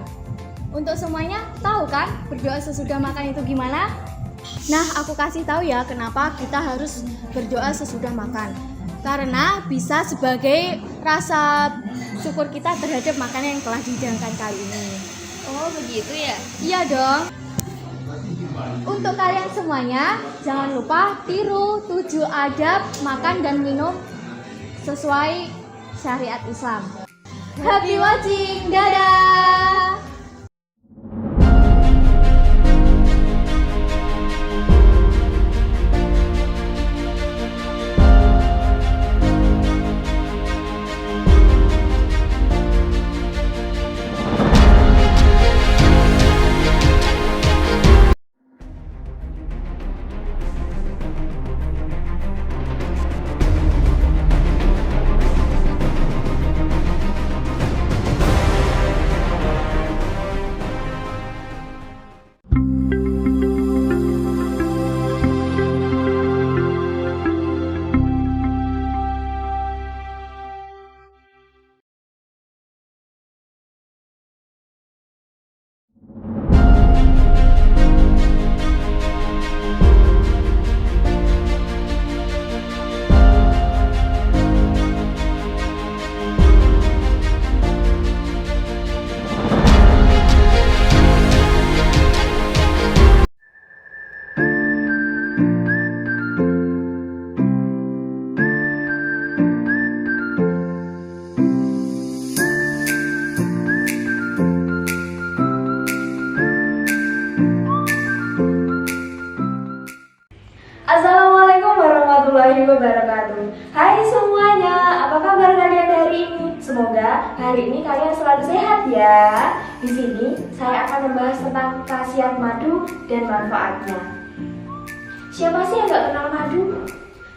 Untuk semuanya tahu kan berdoa sesudah makan itu gimana? Nah, aku kasih tahu ya kenapa kita harus berdoa sesudah makan. Karena bisa sebagai rasa syukur kita terhadap makanan yang telah dihidangkan kali ini. Oh begitu ya? Iya dong. Untuk kalian semuanya, jangan lupa tiru 7 adab makan dan minum sesuai syariat Islam. Happy watching, dadah! Hai semuanya, apa kabar kalian hari ini? Semoga hari ini kalian selalu sehat ya. Di sini saya akan membahas tentang khasiat madu dan manfaatnya. Siapa sih yang gak kenal madu?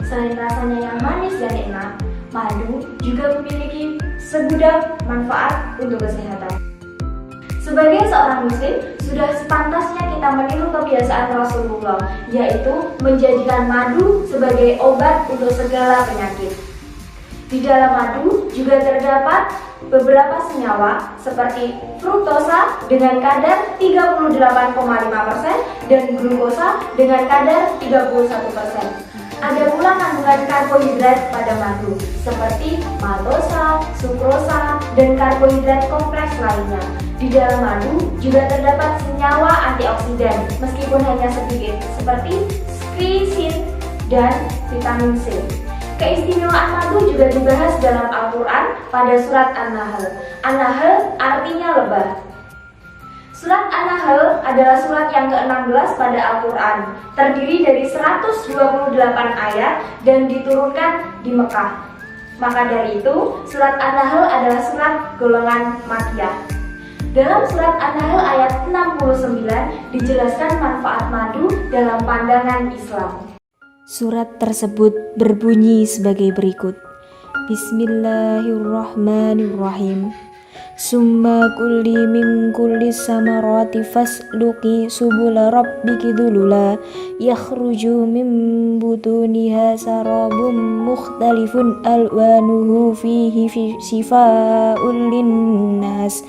Selain rasanya yang manis dan enak, madu juga memiliki segudang manfaat untuk kesehatan. Sebagai seorang muslim, sudah sepantasnya kita meniru kebiasaan Rasulullah, yaitu menjadikan madu sebagai obat untuk segala penyakit. Di dalam madu juga terdapat beberapa senyawa seperti fruktosa dengan kadar 38,5% dan glukosa dengan kadar 31%. Ada pula kandungan karbohidrat pada madu seperti maltosa, sukrosa, dan karbohidrat kompleks lainnya. Di dalam madu juga terdapat senyawa antioksidan meskipun hanya sedikit seperti skrisin dan vitamin C. Keistimewaan madu juga dibahas dalam Al-Quran pada surat An-Nahl. An-Nahl artinya lebah. Surat An-Nahl adalah surat yang ke-16 pada Al-Quran, terdiri dari 128 ayat dan diturunkan di Mekah. Maka dari itu, surat An-Nahl adalah surat golongan Makkiyah. Dalam surat An-Nahl ayat 69 dijelaskan manfaat madu dalam pandangan Islam. Surat tersebut berbunyi sebagai berikut. Bismillahirrahmanirrahim. Summa kulli min kulli samarati fasluki subula rabbiki dhulula yakhruju min butuniha sarabun mukhtalifun alwanuhu fihi shifaa'un linnas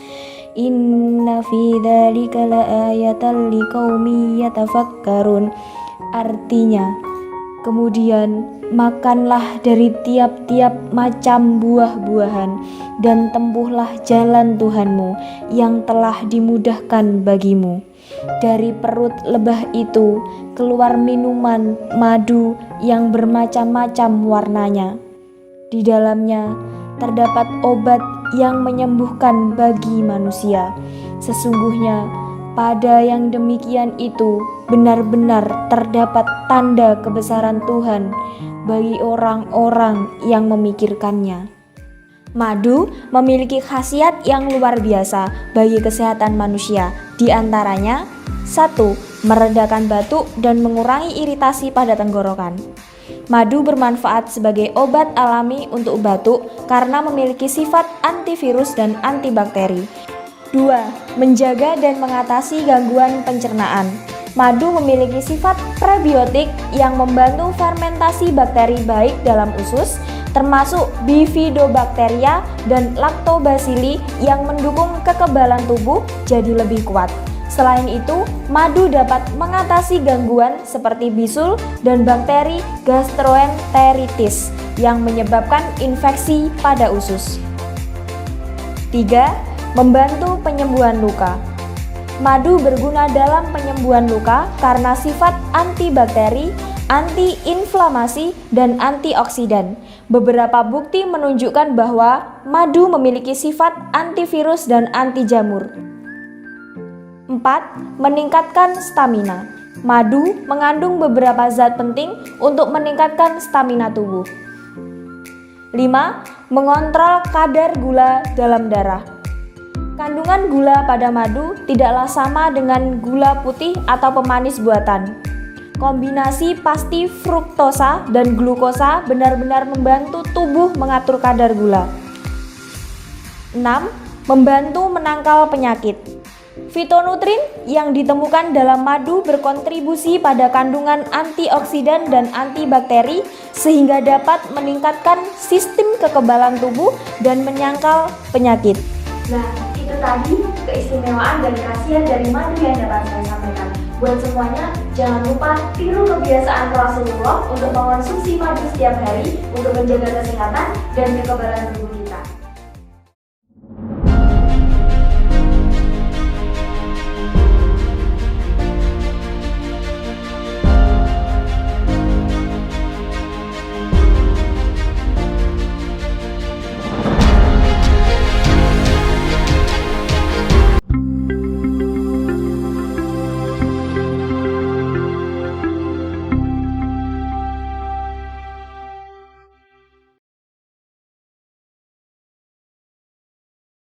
inna fi dhalika laayatan liqaumin yatafakkarun. Artinya, kemudian makanlah dari tiap-tiap macam buah-buahan dan tempuhlah jalan Tuhanmu yang telah dimudahkan bagimu. Dari perut lebah itu keluar minuman madu yang bermacam-macam warnanya. Di dalamnya terdapat obat yang menyembuhkan bagi manusia. Sesungguhnya pada yang demikian itu benar-benar terdapat tanda kebesaran Tuhan bagi orang-orang yang memikirkannya. Madu memiliki khasiat yang luar biasa bagi kesehatan manusia. Di antaranya, 1. Meredakan batuk dan mengurangi iritasi pada tenggorokan. Madu bermanfaat sebagai obat alami untuk batuk karena memiliki sifat antivirus dan antibakteri. 2. Menjaga dan mengatasi gangguan pencernaan. Madu memiliki sifat prebiotik yang membantu fermentasi bakteri baik dalam usus, termasuk Bifidobacteria dan Lactobacilli yang mendukung kekebalan tubuh jadi lebih kuat. Selain itu, madu dapat mengatasi gangguan seperti bisul dan bakteri gastroenteritis yang menyebabkan infeksi pada usus. 3. Membantu penyembuhan luka. Madu berguna dalam penyembuhan luka karena sifat antibakteri, antiinflamasi, dan antioksidan. Beberapa bukti menunjukkan bahwa madu memiliki sifat antivirus dan anti jamur. 4. Meningkatkan stamina. Madu mengandung beberapa zat penting untuk meningkatkan stamina tubuh. 5. Mengontrol kadar gula dalam darah. Kandungan gula pada madu tidaklah sama dengan gula putih atau pemanis buatan. Kombinasi pasti fruktosa dan glukosa benar-benar membantu tubuh mengatur kadar gula. 6. Membantu menangkal penyakit. Fitonutrin yang ditemukan dalam madu berkontribusi pada kandungan antioksidan dan antibakteri sehingga dapat meningkatkan sistem kekebalan tubuh dan menyangkal penyakit. Nah, itu tadi keistimewaan dan khasiat dari madu yang dapat saya sampaikan. Buat semuanya, jangan lupa tiru kebiasaan Rasulullah untuk mengonsumsi madu setiap hari untuk menjaga kesehatan dan kekebalan tubuh kita.